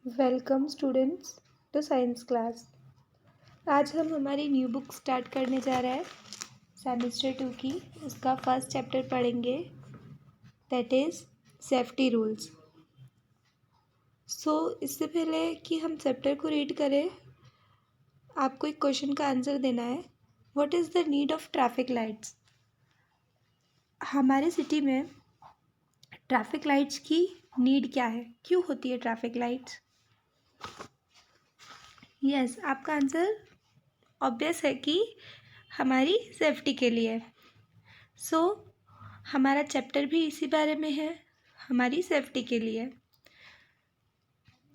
Welcome students to science class. आज हम हमारी न्यू बुक स्टार्ट करने जा रहे हैं सेमेस्टर 2 की। उसका फर्स्ट चैप्टर पढ़ेंगे, दैट इज़ सेफ्टी रूल्स। इससे पहले कि हम चैप्टर को रीड करें, आपको एक क्वेश्चन का आंसर देना है। What is the need of traffic lights? हमारे सिटी में ट्रैफिक लाइट्स की नीड क्या है? क्यों होती है ट्रैफिक लाइट्स? यस, आपका आंसर ऑब्वियस है कि हमारी सेफ्टी के लिए। हमारा चैप्टर भी इसी बारे में है, हमारी सेफ्टी के लिए।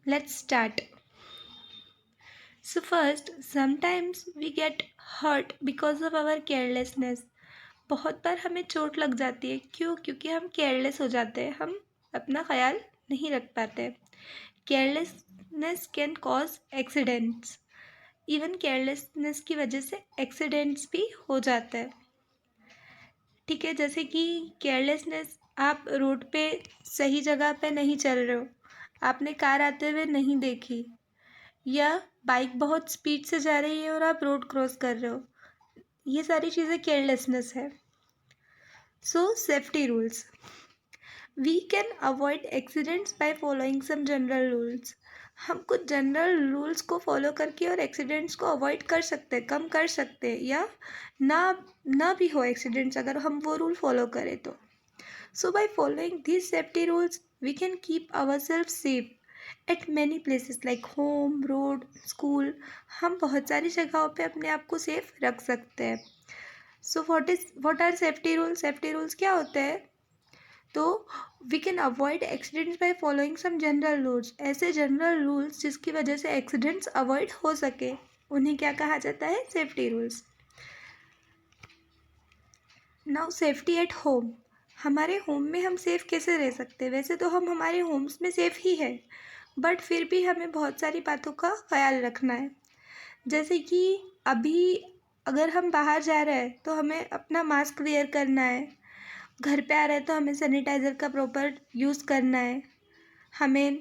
Let's start. First, sometimes we get hurt because of our carelessness. बहुत बार हमें चोट लग जाती है। क्यों? क्योंकि हम केयरलेस हो जाते हैं, हम अपना ख्याल नहीं रख पाते। Carelessness can cause accidents. Even carelessness की वजह से एक्सीडेंट्स भी हो जाते हैं। ठीक है, जैसे कि केयरलेसनेस, आप रोड पे सही जगह पे नहीं चल रहे हो, आपने कार आते हुए नहीं देखी, या बाइक बहुत स्पीड से जा रही है और आप रोड क्रॉस कर रहे हो, ये सारी चीज़ें केयरलेसनेस है। Safety rules, we can avoid accidents by following some general rules. हम कुछ जनरल रूल्स को फॉलो करके और एक्सीडेंट्स को अवॉइड कर सकते हैं, कम कर सकते हैं, या ना भी हो एक्सीडेंट्स अगर हम वो रूल फॉलो करें तो। by following these safety rules, we can keep ourselves safe at many places like home, road, school. हम बहुत सारी जगहों पे अपने आप को सेफ रख सकते हैं। what are safety rules? Safety rules क्या होते हैं? तो we can avoid accidents by following some general rules. ऐसे general rules जिसकी वजह से accidents avoid हो सके, उन्हें क्या कहा जाता है? Safety rules. Now safety at home. हमारे होम में हम सेफ़ कैसे रह सकते हैं? वैसे तो हम हमारे होम्स में सेफ़ ही है, बट फिर भी हमें बहुत सारी बातों का ख्याल रखना है। जैसे कि अभी अगर हम बाहर जा रहे हैं तो हमें अपना मास्क वेयर करना है, घर पे आ रहे हैं तो हमें सैनिटाइज़र का प्रॉपर यूज़ करना है, हमें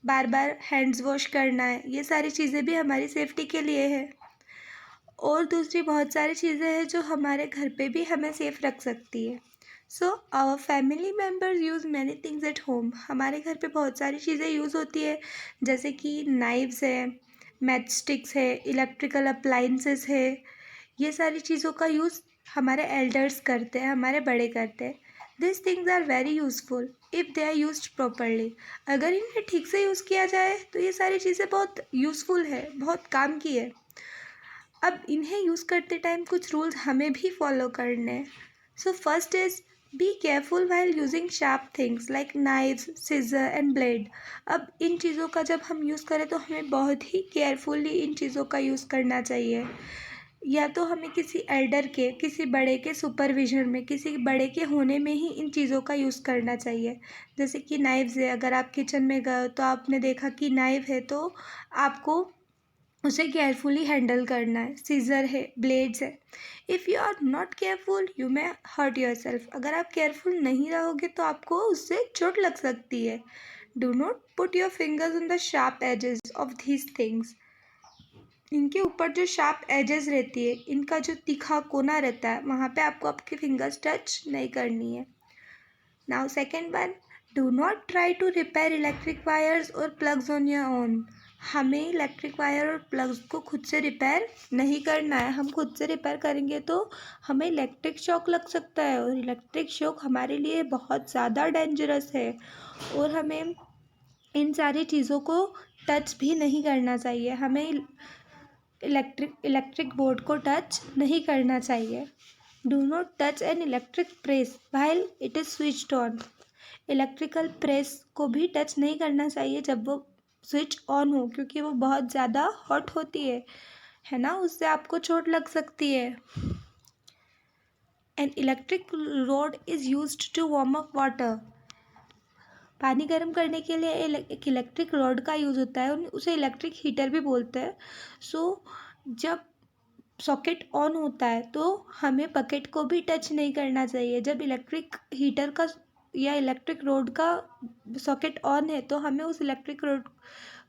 बार बार हैंड्स वॉश करना है। ये सारी चीज़ें भी हमारी सेफ्टी के लिए है। और दूसरी बहुत सारी चीज़ें हैं जो हमारे घर पे भी हमें सेफ़ रख सकती है। Our family members use many things at home. हमारे घर पे बहुत सारी चीज़ें यूज़ होती है, जैसे कि नाइफ्स है, मैच स्टिक्स है, इलेक्ट्रिकल अप्लाइंसेस है। ये सारी चीज़ों का यूज़ हमारे एल्डर्स करते हैं, हमारे बड़े करते हैं। This things are very useful if they are used properly. अगर इन्हें ठीक से यूज़ किया जाए तो ये सारी चीज़ें बहुत यूज़फुल है, बहुत काम की है। अब इन्हें यूज़ करते टाइम कुछ रूल्स हमें भी फॉलो करने हैं। First is be careful while using sharp things like knifes, scissor and blade. अब इन चीज़ों का जब हम यूज़ करें तो हमें बहुत ही केयरफुली इन चीज़ों का यूज़ करना चाहिए। या तो हमें किसी एल्डर के, किसी बड़े के सुपरविजन में, किसी बड़े के होने में ही इन चीज़ों का यूज़ करना चाहिए। जैसे कि नाइफ्स है, अगर आप किचन में गए तो आपने देखा कि नाइफ है तो आपको उसे केयरफुली हैंडल करना है। सीज़र है, ब्लेड्स है। If you are not careful you may hurt yourself. अगर आप केयरफुल नहीं रहोगे तो आपको उससे चोट लग सकती है। Do not put your fingers on the sharp edges of these things. इनके ऊपर जो शार्प एजेस रहती है, इनका जो तीखा कोना रहता है, वहाँ पे आपको आपके फिंगर्स टच नहीं करनी है। Now second one, do not try to repair electric wires और प्लग्स ऑन योर ओन। हमें इलेक्ट्रिक वायर और प्लग्स को खुद से रिपेयर नहीं करना है। हम खुद से रिपेयर करेंगे तो हमें इलेक्ट्रिक शॉक लग सकता है, और इलेक्ट्रिक शॉक हमारे लिए बहुत ज़्यादा डेंजरस है। और हमें इन सारी चीज़ों को टच भी नहीं करना चाहिए। हमें इलेक्ट्रिक बोर्ड को टच नहीं करना चाहिए। Do not touch an electric press while it is switched on. Electrical press को भी टच नहीं करना चाहिए जब वो स्विच ऑन हो, क्योंकि वो बहुत ज़्यादा हॉट होती है ना, उससे आपको चोट लग सकती है। An electric rod is used to warm up water. पानी गर्म करने के लिए एक इलेक्ट्रिक रॉड का यूज़ होता है, उसे इलेक्ट्रिक हीटर भी बोलते हैं। जब सॉकेट ऑन होता है तो हमें बकेट को भी टच नहीं करना चाहिए। जब इलेक्ट्रिक हीटर का या इलेक्ट्रिक रोड का सॉकेट ऑन है तो हमें उस इलेक्ट्रिक रोड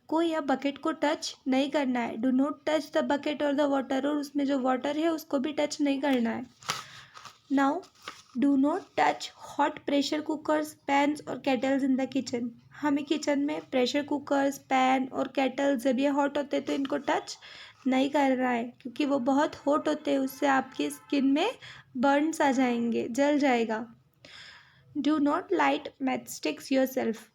को या बकेट को टच नहीं करना है। Do not touch the bucket और द वाटर, और उसमें जो वाटर है उसको भी टच नहीं करना है। Now do not touch hot pressure cookers, pans और केटल्स इन द किचन। हमें किचन में प्रेशर कुकर्स, पैन और केटल जब ये हॉट होते हैं तो इनको टच नहीं करना है, क्योंकि वो बहुत हॉट होते हैं, उससे आपकी स्किन में बर्न्स आ जाएंगे, जल जाएगा। Do not light matchsticks yourself.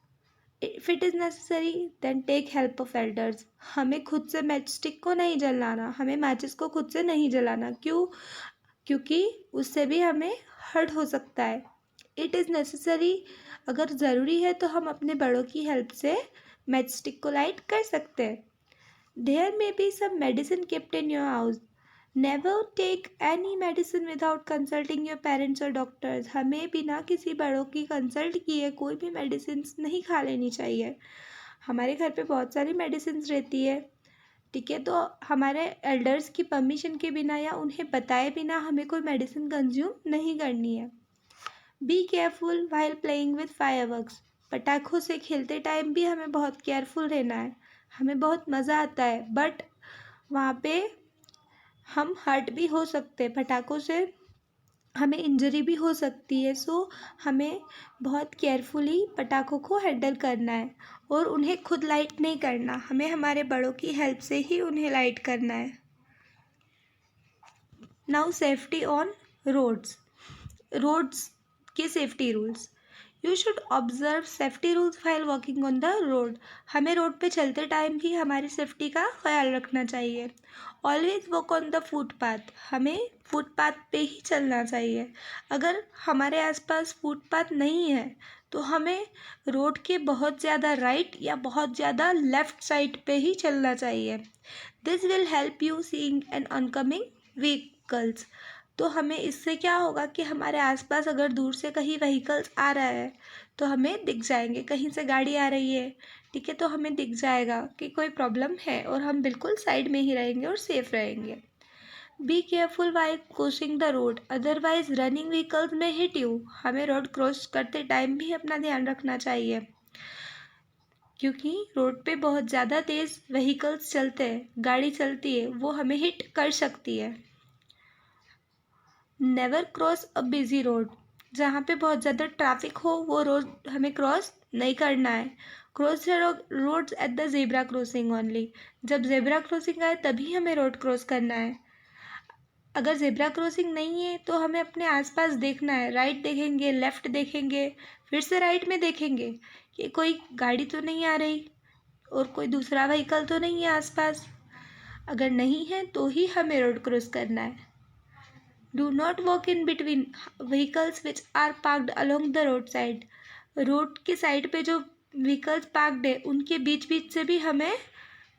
If it is necessary then take help of elders. हमें खुद से मैचस्टिक को नहीं जलाना, हमें मैचेस को खुद से नहीं जलाना। क्यों? क्योंकि उससे भी हमें हर्ट हो सकता है। इट इज़ नेसेसरी, अगर ज़रूरी है तो हम अपने बड़ों की हेल्प से मैचस्टिक को लाइट कर सकते हैं। There may be some medicine kept in your house. Never take any medicine without consulting your parents और डॉक्टर्स। हमें बिना किसी बड़ों की कंसल्ट किए कोई भी मेडिसिन नहीं खा लेनी चाहिए। हमारे घर पे बहुत सारी मेडिसिन रहती है, ठीक है, तो हमारे एल्डर्स की परमिशन के बिना या उन्हें बताए बिना हमें कोई मेडिसिन कंज्यूम नहीं करनी है। B careful while playing with fireworks. पटाखों से खेलते टाइम भी हमें बहुत केयरफुल रहना है। हमें बहुत मज़ा आता है, बट वहाँ पे हम हर्ट भी हो सकते हैं, पटाखों से हमें इंजरी भी हो सकती है। सो हमें बहुत केयरफुली पटाखों को हैंडल करना है और उन्हें खुद लाइट नहीं करना, हमें हमारे बड़ों की हेल्प से ही उन्हें लाइट करना है। Now safety on roads. Roads के safety rules. You should observe safety rules while walking on the road. हमें रोड पे चलते टाइम भी हमारी सेफ्टी का ख्याल रखना चाहिए। Always walk on the footpath. हमें फुटपाथ पे ही चलना चाहिए। अगर हमारे आसपास फुटपाथ नहीं है तो हमें रोड के बहुत ज़्यादा राइट या बहुत ज़्यादा लेफ़्ट साइड पे ही चलना चाहिए। This will help you seeing an oncoming vehicles. तो हमें इससे क्या होगा कि हमारे आसपास अगर दूर से कहीं व्हीकल्स आ रहा है तो हमें दिख जाएंगे, कहीं से गाड़ी आ रही है, ठीक है, तो हमें दिख जाएगा कि कोई प्रॉब्लम है और हम बिल्कुल साइड में ही रहेंगे और सेफ रहेंगे। B careful while crossing the road, otherwise running vehicles में हिट यू। हमें रोड क्रॉस करते टाइम भी अपना ध्यान रखना चाहिए, क्योंकि रोड पे बहुत ज़्यादा तेज़ व्हीकल्स चलते हैं, गाड़ी चलती है, वो हमें हिट कर सकती है। Never cross a busy road. जहाँ पे बहुत ज़्यादा ट्रैफिक हो वो रोड हमें क्रॉस नहीं करना है। Cross the roads at the zebra crossing only. जब जेब्रा क्रॉसिंग आए तभी हमें रोड क्रॉस करना है। अगर जेब्रा क्रॉसिंग नहीं है तो हमें अपने आसपास देखना है, राइट देखेंगे, लेफ़्ट देखेंगे, फिर से राइट में देखेंगे कि कोई गाड़ी तो नहीं आ रही और कोई दूसरा व्हीकल तो नहीं है आसपास। अगर नहीं है तो ही हमें रोड क्रॉस करना है। Do not walk in between vehicles which are parked along the roadside. Road के साइड पे जो व्हीकल्स पार्कड है उनके बीच बीच से भी हमें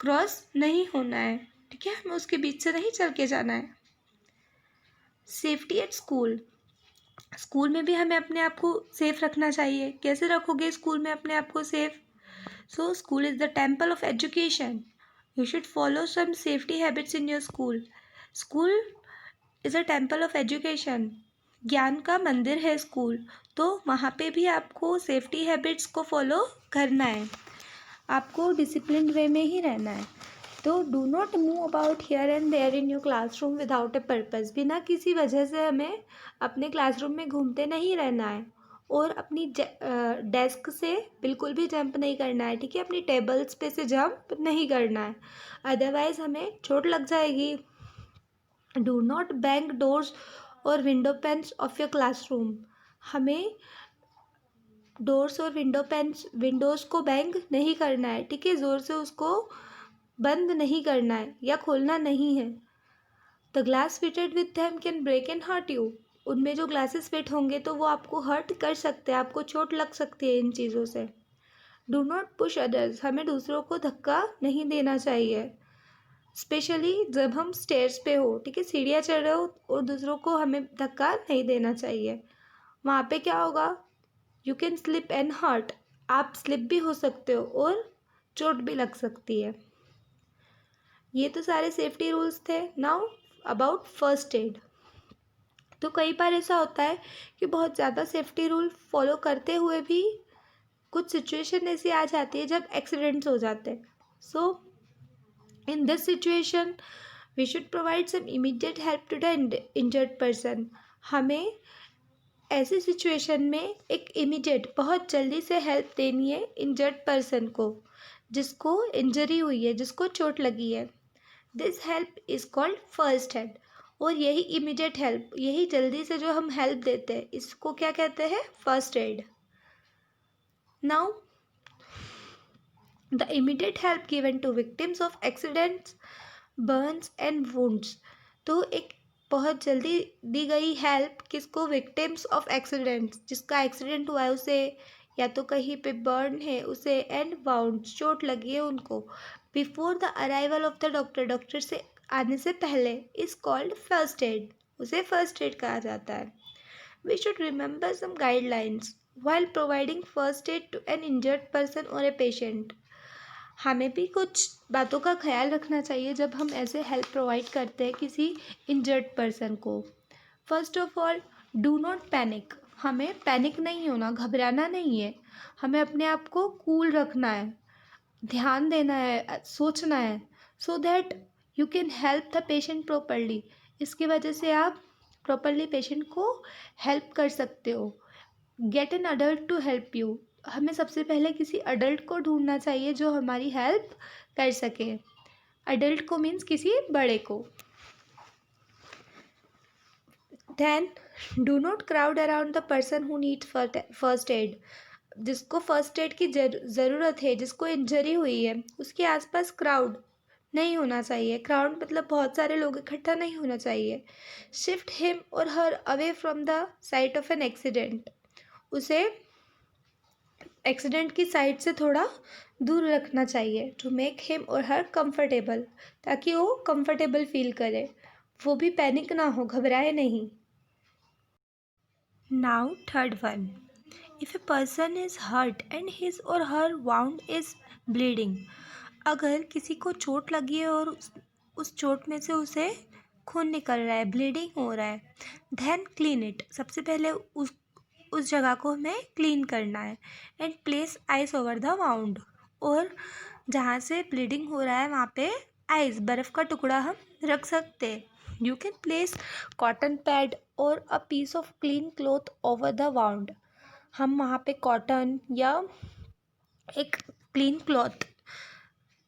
क्रॉस नहीं होना है, ठीक है, हमें उसके बीच से नहीं चल के जाना है। Safety at school. स्कूल में भी हमें अपने आप को सेफ रखना चाहिए। कैसे रखोगे स्कूल में अपने आप को safe? So school is the temple of education. You should follow some safety habits in your school. School is a temple of education. ज्ञान का मंदिर है स्कूल, तो वहाँ पे भी आपको सेफ्टी हैबिट्स को फॉलो करना है, आपको डिसिप्लिन वे में ही रहना है। तो do not move about here and there in your classroom without a purpose. बिना किसी वजह से हमें अपने क्लासरूम में घूमते नहीं रहना है और अपनी डेस्क से बिल्कुल भी जंप नहीं करना है, ठीक है, अपनी टेबल्स पे से जंप नहीं करना है, अदरवाइज़ हमें चोट लग जाएगी। डू नॉट बैंग डोर्स और window pains of your classroom. हमें डोर्स और विंडोज़ को बैंग नहीं करना है, ठीक है, ज़ोर से उसको बंद नहीं करना है या खोलना नहीं है। The glass fitted with them can break and hurt you. उनमें जो ग्लासेस फिट होंगे तो वो आपको हर्ट कर सकते हैं, आपको चोट लग सकती है इन चीज़ों से। Do not push others. हमें दूसरों को धक्का नहीं देना चाहिए, स्पेशली जब हम स्टेयर्स पे हो, ठीक है, सीढ़ियाँ चढ़ रहे हो और दूसरों को हमें धक्का नहीं देना चाहिए। वहाँ पे क्या होगा? You can slip and hurt. आप स्लिप भी हो सकते हो और चोट भी लग सकती है। ये तो सारे सेफ्टी रूल्स थे। Now about first aid. तो कई बार ऐसा होता है कि बहुत ज़्यादा सेफ्टी रूल फॉलो करते हुए भी कुछ सिचुएशन ऐसी आ जाती है जब एक्सीडेंट्स हो जाते हैं. So in this situation we should provide some immediate help to the injured person. हमें ऐसी सिचुएशन में एक इमीडिएट बहुत जल्दी से हेल्प देनी है इंजर्ड पर्सन को, जिसको इंजरी हुई है, जिसको चोट लगी है. This help is called first add. और यही इमीडिएट हेल्प, यही जल्दी से जो हम हेल्प देते हैं, इसको क्या कहते हैं? First aid. Now the immediate help given to victims of accidents, burns and wounds. तो एक बहुत जल्दी दी गई हेल्प किसको? विक्टिम्स ऑफ एक्सीडेंट्स, जिसका एक्सीडेंट हुआ है उसे, या तो कहीं पे बर्न है उसे, एंड वाउंड्स, चोट लगी है उनको. Before the arrival of the doctor, doctor से आने से पहले, इज कॉल्ड फर्स्ट एड. उसे फर्स्ट एड कहा जाता है. We should remember some guidelines while providing first aid to an injured person or a patient. हमें भी कुछ बातों का ख्याल रखना चाहिए जब हम ऐसे हेल्प प्रोवाइड करते हैं किसी इंजर्ड पर्सन को. First of all, do not panic. हमें पैनिक नहीं होना, घबराना नहीं है. हमें अपने आप को कूल रखना है, ध्यान देना है, सोचना है, so that you can help the patient properly. इसकी वजह से आप प्रॉपरली पेशेंट को हेल्प कर सकते हो. Get an adult to help you. हमें सबसे पहले किसी अडल्ट को ढूंढना चाहिए जो हमारी हेल्प कर सके. अडल्ट को मीन्स किसी बड़े को. Then do not crowd around the person who needs first aid. जिसको फर्स्ट एड की ज़रूरत है, जिसको इंजरी हुई है, उसके आसपास क्राउड नहीं होना चाहिए. क्राउड मतलब बहुत सारे लोग इकट्ठा नहीं होना चाहिए. शिफ्ट हिम और her away from the site of an accident. उसे एक्सीडेंट की साइड से थोड़ा दूर रखना चाहिए. टू मेक हिम और हर कंफर्टेबल, ताकि वो कंफर्टेबल फील करे, वो भी पैनिक ना हो, घबराए नहीं. Now third one. If a person is hurt and his or her wound is bleeding. अगर किसी को चोट लगी है और उस चोट में से उसे खून निकल रहा है, ब्लीडिंग हो रहा है, देन क्लीन इट. सबसे पहले उस जगह को हमें क्लीन करना है. And place ice over the wound. और जहाँ से ब्लीडिंग हो रहा है वहाँ पे आइस, बर्फ़ का टुकड़ा हम रख सकते हैं. You can place cotton pad और a piece of clean cloth over the wound. हम वहाँ पे कॉटन या एक क्लीन क्लॉथ,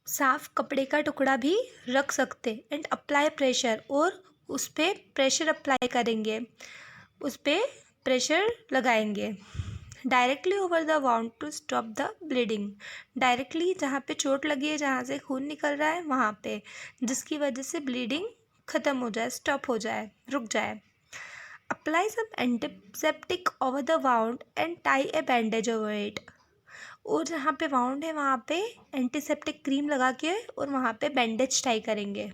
साफ कपड़े का टुकड़ा भी रख सकते. And apply pressure. और उस पर प्रेशर अप्लाई करेंगे, उस पर प्रेशर लगाएंगे. Directly over the wound to stop the bleeding. Directly जहाँ पे चोट लगी है, जहाँ से खून निकल रहा है, वहाँ पे, जिसकी वजह से ब्लीडिंग ख़त्म हो जाए, स्टॉप हो जाए, रुक जाए. Apply some antiseptic over the wound and tie a bandage over it. और जहाँ पे वाउंड है वहाँ पे एंटीसेप्टिक क्रीम लगा के और वहाँ पे बैंडेज टाई करेंगे.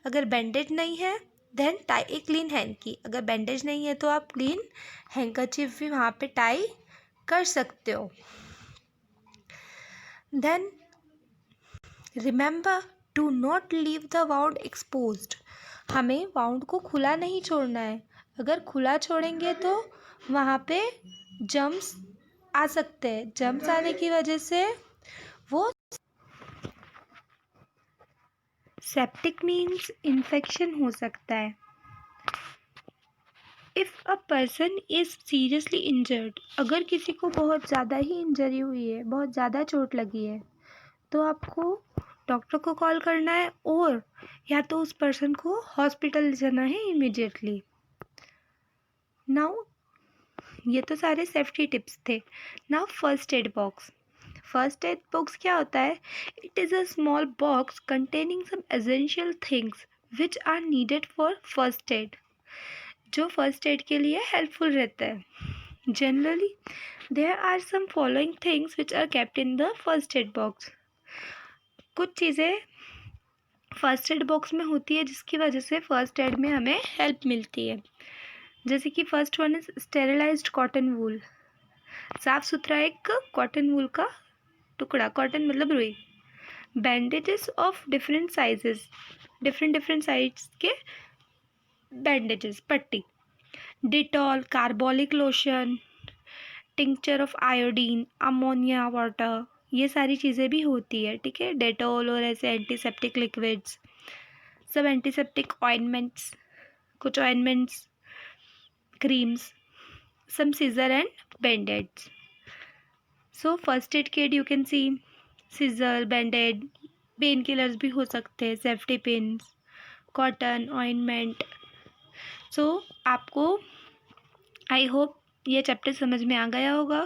अगर बैंडेज नहीं है then tie a clean hanky. अगर बैंडेज नहीं है तो आप क्लीन हैंकरचीफ भी वहाँ पे टाई कर सकते हो. Then remember to not leave the wound exposed. हमें वाउंड को खुला नहीं छोड़ना है. अगर खुला छोड़ेंगे तो वहाँ पे जम्स आ सकते हैं. जम्स आने की वजह से वो सेप्टिक मीन्स इन्फेक्शन हो सकता है. If a person is seriously injured. अगर किसी को बहुत ज़्यादा ही इंजरी हुई है, बहुत ज़्यादा चोट लगी है, तो आपको डॉक्टर को कॉल करना है और या तो उस पर्सन को हॉस्पिटल ले जाना है इमीडिएटली. नाउ ये तो सारे सेफ्टी टिप्स थे. Now first aid box. First aid box क्या होता है? It is a small box containing some essential things which are needed for first aid, जो फर्स्ट एड के लिए हेल्पफुल रहता है. Generally there are some following things which are kept in the first aid box. कुछ चीज़ें first aid box में होती है जिसकी वजह से फर्स्ट एड में हमें हेल्प मिलती है. जैसे कि first one is sterilised cotton wool. साफ़ सुथरा एक कॉटन वूल का टुकड़ा, कॉटन मतलब रुई. Bandages of different sizes, different size के बैंडेजेस, पट्टी. Dettol, carbolic lotion, tincture of iodine, ammonia water, ये सारी चीज़ें भी होती है, ठीक है। डेटॉल और ऐसे एंटीसेप्टिक लिक्विड्स, सब एंटीसेप्टिक ऑइंटमेंट्स, कुछ ointments, creams, some scissor and bandaids. So first aid kit you can see scissor, bandaid, pain killers भी हो सकते हैं, safety pins, cotton, ointment. So आपको आई होप ये चैप्टर समझ में आ गया होगा।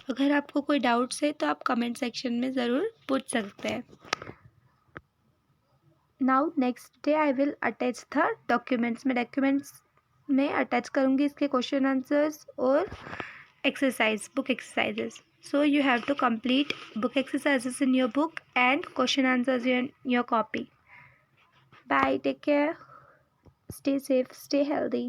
अगर आपको कोई डाउट्स है तो आप कमेंट सेक्शन में ज़रूर पूछ सकते हैं। Now next day I will attach the documents. मैं डॉक्यूमेंट्स में अटैच करूँगी इसके क्वेश्चन आंसर्स और exercise, book exercises. So you have to complete book exercises in your book and question answers in your copy. Bye, take care, stay safe, stay healthy.